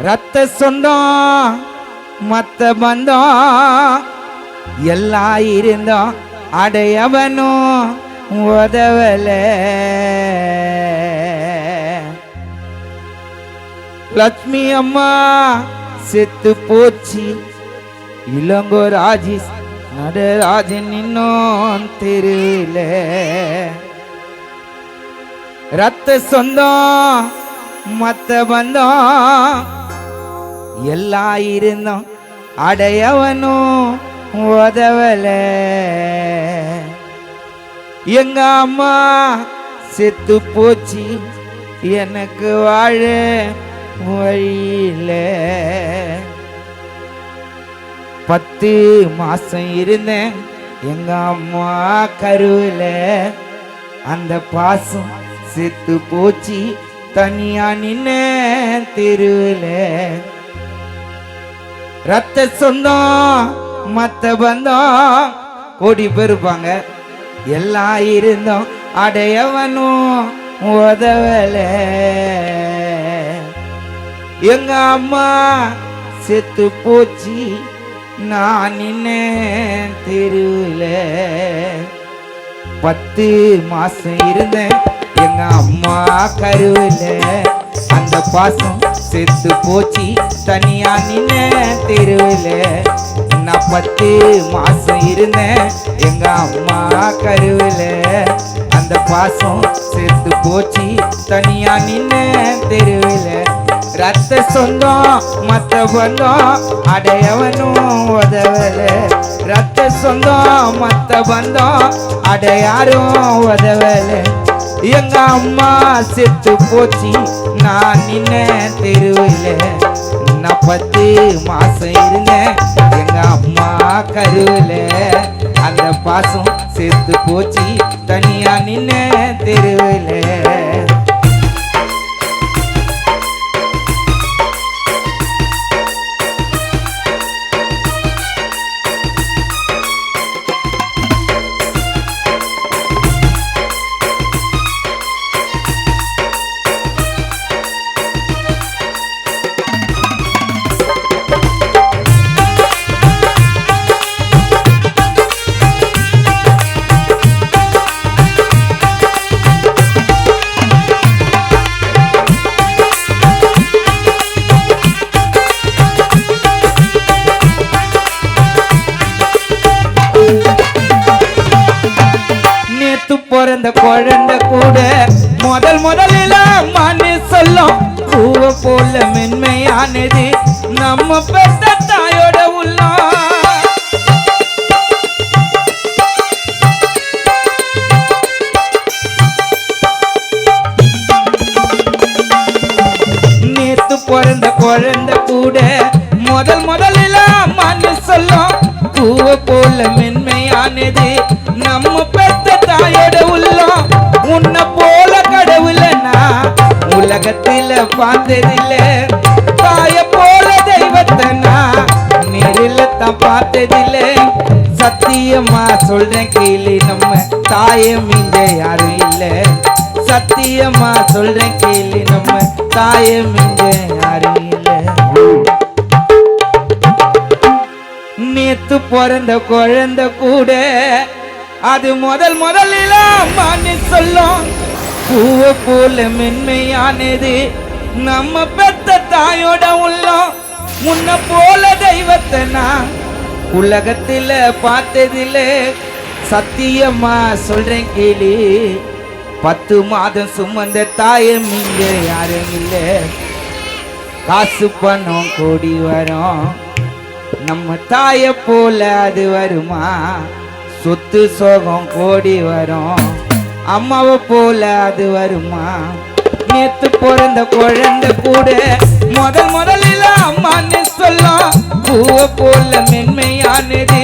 ரத்த சொந்தம் மத்த பந்தம் எல்லாம் இருந்தோம் அடையவனும் உதவல. லட்சுமி அம்மா செத்து போச்சு, இளங்கோ ராஜேஷ் நடராஜன் இன்னும் தெரியல. ரத்த சொந்தம் மத்த பந்தம் எல்லாம் இருந்தோம் அடையவனும் உதவல. எங்க அம்மா செத்து போச்சு, எனக்கு வாழ வழியில. 10 மாசம் இருந்தேன் எங்க அம்மா கருவில. அந்த பாசம் செத்து போச்சு, தனியா நின்ன தெருவில. ரத்த சொந்தம் மத்த பந்தம் கோடி பேர் இருப்பாங்க, எல்லாம் இருந்தோம் அடையவனும் உதவல. எங்க அம்மா செத்து போச்சு, நான் நின்ன தெருவில. 10 மாசம் இருந்தேன் எங்க அம்மா கருவில. அந்த பாசம் செத்து போச்சு, தனியா நின்ன தெருவில. நான் 10 மாசம் இருந்தேன் எங்க அம்மா கருவில. அந்த பாசம் செத்து போச்சு, தனியா நின்ன தெருவில. ரத்த சொந்தம் மத்த பந்தம் அடையவனும் உதவல. ரத்த சொந்தம் மத்த பந்தம் அடையாரும் உதவல. எங்க அம்மா செத்து போச்சு, நான் நின்ன தெருவில. நான் 10 மாசம் இருந்தேன் எங்க அம்மா கருவில. அந்த பாசம் செத்து போச்சு, தனியா நின்ன தெருவில. பிறந்த குழந்தை கூட முதலில் அம்மான்னு சொல்லும். பூவை போல மென்மையானது நம்ம பெத்த தாயோட உள்ளம். நேத்து பிறந்த குழந்தை கூட முதலில் அம்மான்னு சொல்லும். பூவை போல மென்மையானது நம்ம பெத்த தாயோட உள்ளம். உன்னை போல கடவுள நான் உலகத்தில பார்த்ததில்ல. தாய போல தெய்வத்தை நான் நேரில் தான் பார்த்ததில்ல. சத்தியமா சொல்றேன் கேளு, நம்ம தாயம் இங்க யாரும் இல்ல. சத்தியமா சொல்றேன் கேளு, நம்ம தாயம் இங்க யாரும் இல்ல. நேத்து பிறந்த குழந்தை கூட அது முதலில் அம்மான்னு சொல்லும். பூவை போல மென்மையானது நம்ம பெத்த தாயோட உள்ளம். முன்ன போல தெய்வத்தை நான் உலகத்தில் பார்த்ததில்ல. சத்தியமா சொல்றேன் கேளு, 10 மாதம் சுமந்த தாயம் இங்க யாரும் இல்லை. காசு பணம் கோடி வரும், நம்ம தாய போல அது வருமா? சொத்து சோகம் கோடி வரும், அம்மாவை போல அது வருமா? நேத்து பிறந்த குழந்தை கூட முதலில் அம்மான்னு சொல்லும். பூவை போல மென்மையானது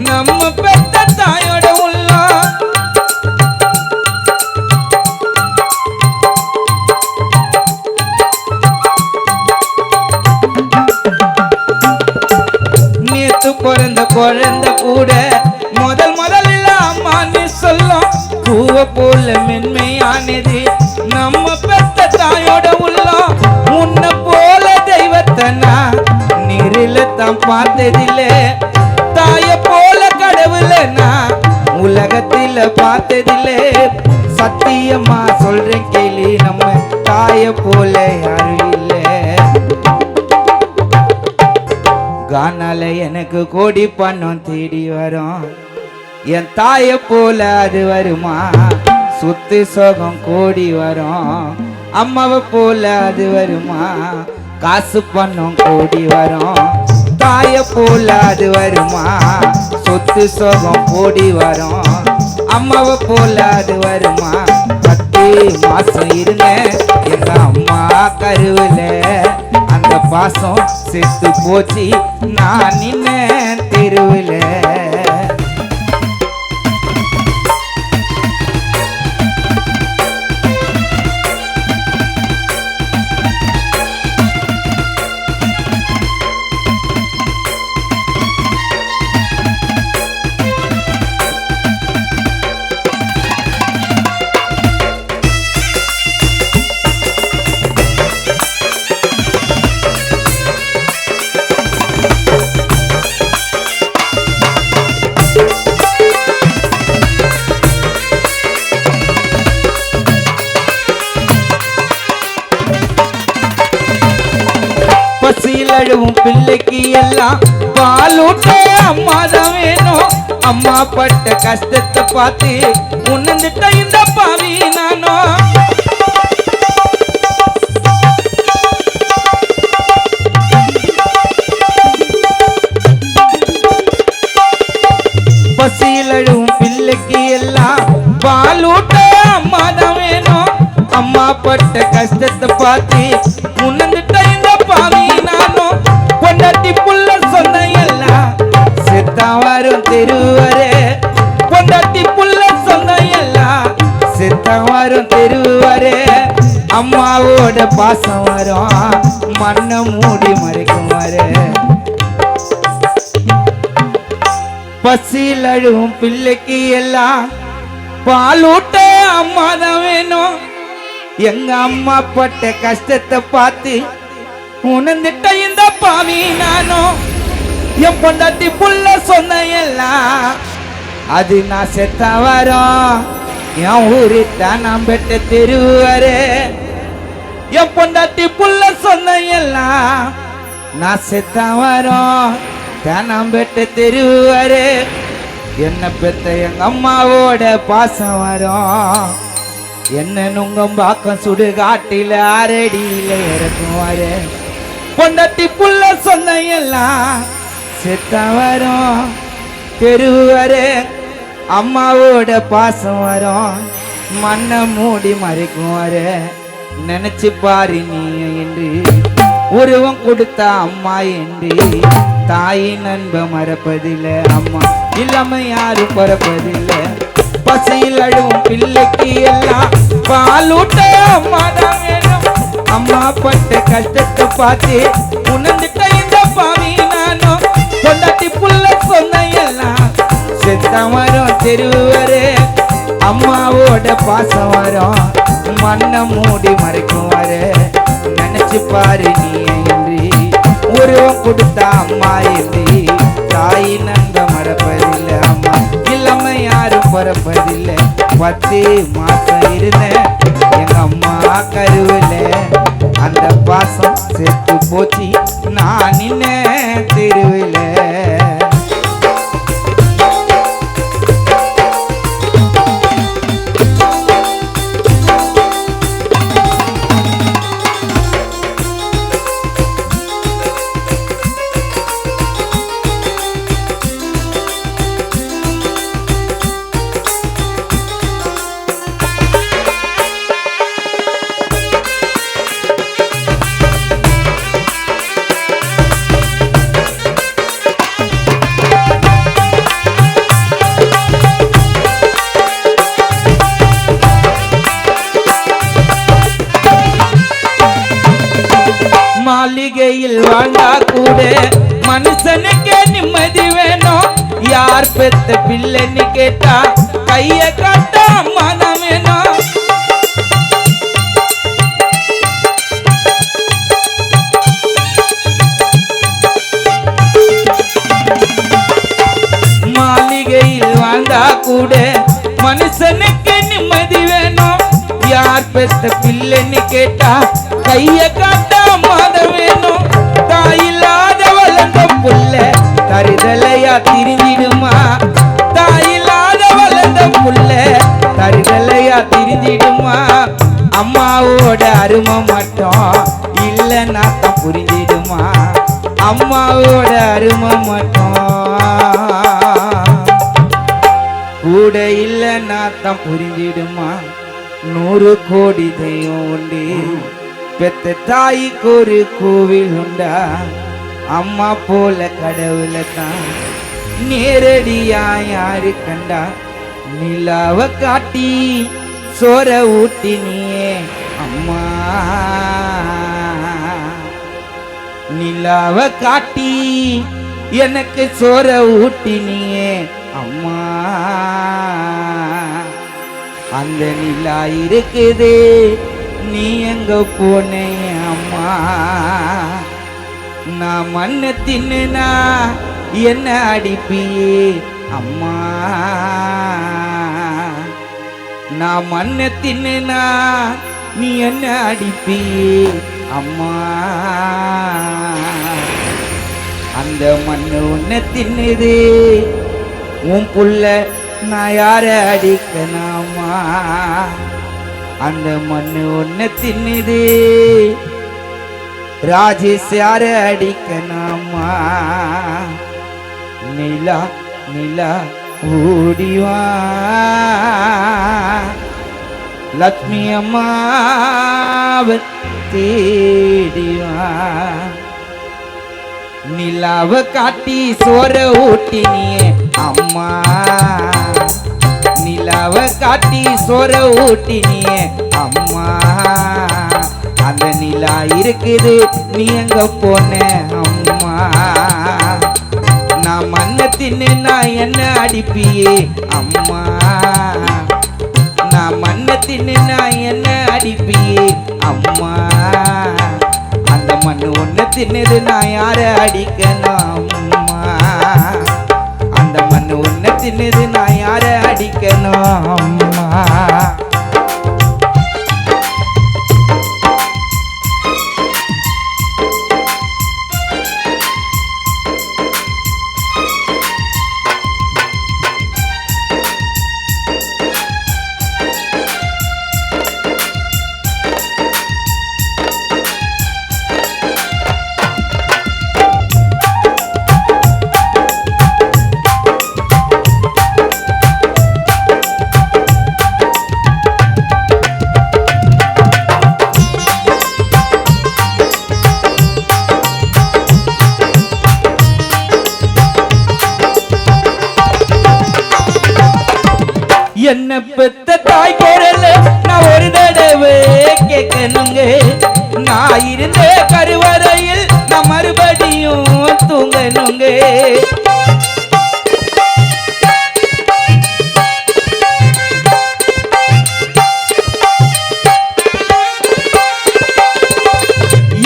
நம்ம பெத்த தாயோட உள்ளம். நேத்து பிறந்த குழந்தை கூட முதலில் அம்மான்னு சொல்லும். பூவை போல மென்மையானது நம்ம பெத்த தாயோட உள்ளம். உன்னை போல தெய்வத்தை நான் நேரில் தான் பார்த்ததில்லை, தாய போல கடவுள நான் உலகத்தில் பார்த்ததில்லை. சத்தியமா சொல்றேன் கேளு, நம்ம தாய போல யாரும் இல்லை. கானால எனக்கு கோடி பணம் தேடி வரும், என் தாய போல அது வருமா? சொத்து சோகம் கோடி வரும், அம்மாவை போல அது வருமா? காசு பணம் கோடி வரும், தாய போல அது வருமா? சொத்து சோகம் கோடி வரும், அம்மாவை போல அது வருமா? 10 மாசம் இருந்தேன் எங்க அம்மா கருவில, அந்த பாசம் செத்து போச்சு நான் நின்ன தெருவில். பசியிலழுவும் பிள்ளைக்கு எல்லாம் பாலூட்ட அம்மாதான் வேணும். அம்மா பட்ட கஷ்டத்தை பார்த்து உணர்ந்துட்ட இந்த பாவி நானோ. பசியிலழுவும் பிள்ளைக்கு எல்லாம் பாலூட்ட அம்மாதான் வேணும். அம்மா பட்ட கஷ்டத்தை பார்த்து உணர்ந்துட்ட இந்த பாவி நானோ. பொண்டாட்டி புள்ள சொன்ன எல்லாம் செத்தா வரும் தெருவரே, பொண்டாட்டி புள்ள சொன்ன எல்லாம் செத்தா வரும் தெருவரே. அம்மாவோட பாசம் வரும், மண்ணை மூடி மறைக்கும் வரே. பசியில் அழுவும் பிள்ளைக்கு எல்லாம் பாலூட்ட அம்மாதான் வேணும். எங்க அம்மா பட்ட கஷ்டத்தை பார்த்து உணர்ந்துட்ட இந்த பாவி நானோ. என் பொண்டாட்டி புள்ள சொன்ன எல்லாம் அது நான் செத்தா வரோம், என் ஊருத்தான் நான் பெற்ற தெருவரே. என் பொண்டாட்டி புள்ள சொன்ன எல்லாம் நான் செத்தா வரோம், நான் பெற்ற தெருவரே. என்ன பெத்த எங்க அம்மாவோட பாசம் வரும், என்ன நுங்கம் பாக்கம் சுடுகாட்டில அரடியில இறக்குவாரு. பொண்டாட்டி புள்ள சொன்ன எல்லாம் செத்தா வரும் தெருவரே. அம்மாவோட பாசம் வரும், மண்ணை மூடி மறைக்குவாரு. நினைச்சு பாரு நீ என்று உருவம் கொடுத்த அம்மா என்று. தாயின் அன்பை மறப்பதில்லை, அம்மா இல்லாம யாரும் பறப்பதில்லை. பசியில் அழுவும் பிள்ளைக்கு எல்லாம் பாலூட்ட அம்மாதான் வேணும். அம்மா பட்ட கஷ்டத்தை பார்த்து உணர்ந்துட்ட இந்த பாவி நானோ. பொண்டாட்டி புள்ள சொன்ன எல்லாம் செத்த வரும் தெருவரே. அம்மாவோட பாசம் வரும், மண்ணை மூடி மறைக்கும் வர. நினைச்சு பாரு நீ என்று உருவம் கொடுத்த அம்மா என்று. தாயின் அன்பை மறப்பதில்லை, அம்மா இல்லாம யாரும் பறப்பதில்லை. 10 மாசம் இருந்தேன் எங்க அம்மா கருவில, அந்த பாசம் செத்து போச்சு நான் நின்ன தெருவில். மாளிகையில் வாழ்ந்தா கூட மனுஷனுக்கே நிம்மதி வேணும். யார் பெத்த பிள்ளைன்னு கேட்டா கைய காட்ட அம்மாதான் வேணும். பெத்த பிள்ளைன்னு கேட்டா கைய காட்டா மாதம் வேணும். தாயில்லாத வளர்ந்த புள்ள தருதலையா திரிஞ்சிடுமா? தாயில்லாத வளர்ந்த புள்ள தருதலையா திரிஞ்சிடுமா? அம்மாவோட அருமை மட்டும் இல்லைன்னா தான் புரிஞ்சிடுமா? அம்மாவோட அருமை மட்டும் கூட இல்லைன்னா தான் புரிஞ்சிடுமா? 100 கோடி தெய்வம் உண்டு, பெத்த தாய்க்கு ஒரு கோவில் உண்டா? அம்மா போல கடவுளை தான் நேரடியா யாரு கண்டா? நிலாவ காட்டி சோற ஊட்டினியே அம்மா, நிலாவ காட்டி எனக்கு சோற ஊட்டினியே அம்மா. அந்த நிலா இருக்குது, நீ எங்க போனே அம்மா? நான் மண்ணை தின்னுனா என்ன அடிப்பியே அம்மா? நான் மண்ணை தின்னுனா நீ என்ன அடிப்பியே அம்மா? அந்த மண்ணு உன்னை தின்னுது, உன் புள்ள நான் யார அடிக்கணாமா? அந்த மண்ணு உன்னை தின்னுது, ராஜேஷ் யார அடிக்கணாமா? நிலா நிலா ஓடிவா, லக்ஷ்மி அம்மாவை தேடிவா. நிலாவ காட்டி சோற ஊட்டினியே அம்மா, நிலாவ காட்டி சோற ஊட்டினியே அம்மா. அந்த நிலா இருக்குது, நீ எங்க போன அம்மா? நான் மண்ணை தின்னு நான் என்ன அடிப்பியே அம்மா? நான் மண்ணை தின்னு நான் என்ன அடிப்பியே அம்மா? அந்த மண்ணு ஒண்ணு தின்னுது, நான் யார அடிக்கணும் அம்மா? அந்த மண்ணு ஒண்ணு தின்னுது, நான் யார அடிக்கணும் அம்மா? என்ன பெத்த தாய் குரல் நான் ஒரு தடவை கேட்கணுங்க. நான் இருந்த கருவறையில் நான் மறுபடியும் தூங்கணுங்க.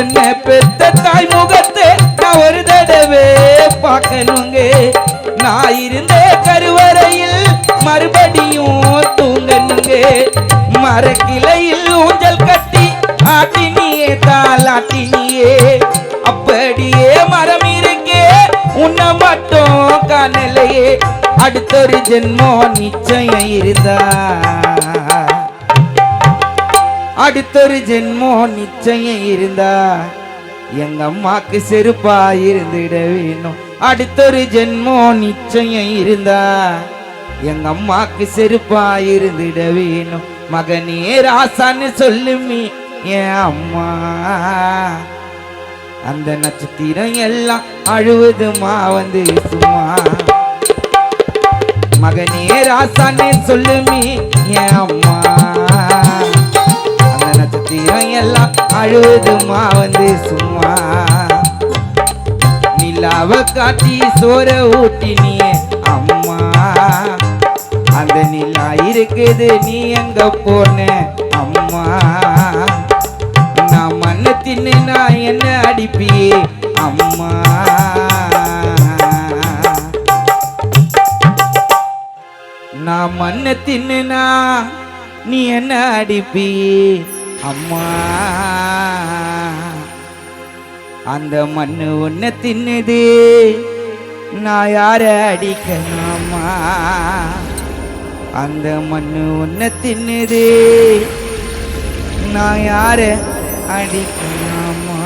என்ன பெத்த தாய் முகத்தை நான் ஒரு தடவை பார்க்கணுங்க. நான் இருந்த கருவறையில் மறுபடியும் தூங்கணுங்க. மரக்கிளையில் ஊஞ்சல் கட்டி ஆட்டினியே தாலாட்டினியே, அப்படியே மரம் இருக்கே உன்னை மட்டும் காணலையே. அடுத்தொரு ஜென்மம் நிச்சயம் இருந்தா, அடுத்தொரு ஜென்மம் நிச்சயம் இருந்தா எங்க அம்மாக்கு செருப்பா இருந்துட வேணும். அடுத்தொரு ஜென்மம் நிச்சயம் இருந்தா எங்க அம்மாக்கு செருப்பா இருந்துட வேணும். மகனே ராசான்னு சொல்லுமி என் அம்மா. அந்த நட்சத்திரம் எல்லாம் அழுவதுமா வந்து சும்மா. மகனே ராசான்னு சொல்லுமி என் அம்மா. அந்த நட்சத்திரம் எல்லாம் அழுவதுமா வந்து சும்மா. நிலாவ காட்டி சோற ஊட்டினியே அம்மா. அந்த நிலா இருக்குது, நீ எங்க போன அம்மா? நான் மண்ணு தின்னு நான் என்ன அடிப்பியே அம்மா? நான் மண்ணு தின்னுனா நீ என்ன அடிப்பி அம்மா அந்த மண்ணு உன்னை தின்னுது நான் யார அடிக்கணுமா அந்த மண்ணு உன்னை தின்னுது நான் யார அடிக்கணுமா